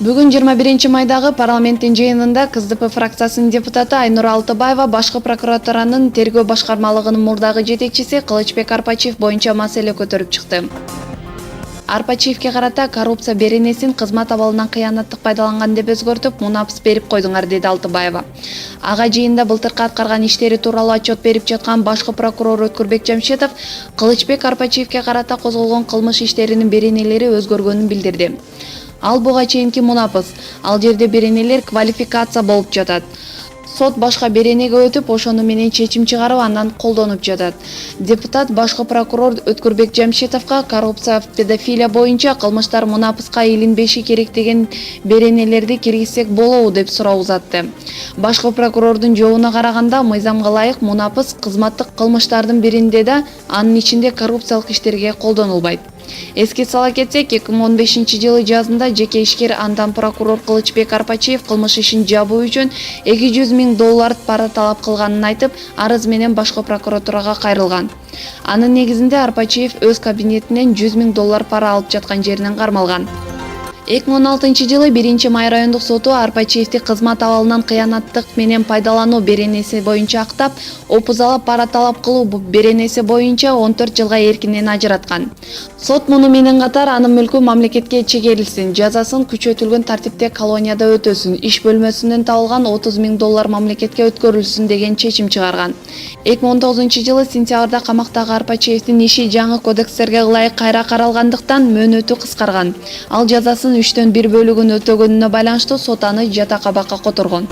Бүгүн 21-майдагы парламенттин жыйынында КСДП фракциясынын депутаты Айнура Алтыбаева башкы прокуратуранын тергөө башкармалыгынын мурдагы жетекчиси Кылычбек Арпачиев боюнча маселе көтөрүп чыкты. Арпачиевке карата коррупция беренесин кызмат абалынан кыянаттык пайдаланган деп өзгөртүп, мунапс берип койдуңар, деди Алтыбаева. Ага жыйында былтыркы аткарган иштери тууралуу отчет берип жаткан башкы прокурор Өткүрбек Жамшитов Кылычбек Арпачиевке карата козголгон кылмыш иштеринин беренелери өзгөргөнүн билдирди. Ал буга чейинки мунапыс, ал жерде беренелер квалификация болуп жатат. Сот башка беренеге өтүп, ошону менен чечим чыгарып, андан колдонуп жатат. Депутат башкы прокурор Өткүрбек Жамшитовго коррупция, педофилия боюнча кылмыштар мунапыска илинбеши керек деген беренелерди киргизсек болобу деп суроо узатты. Башкы прокурордун жообуна караганда, мыйзамга ылайык мунапыс кызматтык кылмыштардын биринде да, анын ичинде коррупциялык иштерге колдонулбайт. Эске сала кетсек, 2015-жылы жазында жеке ишкер андан прокурор Кылычбек Арпачиев кылмыш ишин жабуу үчүн $200,000 пара талап кылганын айтып, арыз менен башкы прокуратурага кайрылган. Анын негизинде Арпачиев өз кабинетинен $100,000 пара алып жаткан жеринен кармалган. 2016-жылы 1-май райондук соту Арпачиевди кызмат абалынан кыянаттык менен пайдалануу беренеси боюнча актап, опузалап пара талап кылуу беренеси боюнча 14 жылга эркинен ажыраткан. Сот муну менен катар анын мүлкү мамлекетке чегерилсин, жазасын күчөтүлгөн тартипте колонияда өтөсүн, иш бөлмөсүнөн табылган $30,000 мамлекетке өткөрүлсүн деген чечим чыгарган. 2019-жылы сентябрда камактагы Арпачиевдин иши жаңы кодекстерге ылайык кайра каралгандыктан мөөнөтү кыскарган. Ал жазасын 3/1 бөлүгүн өтөгөнүнө байланыштуу сот аны жата кабакка которгон.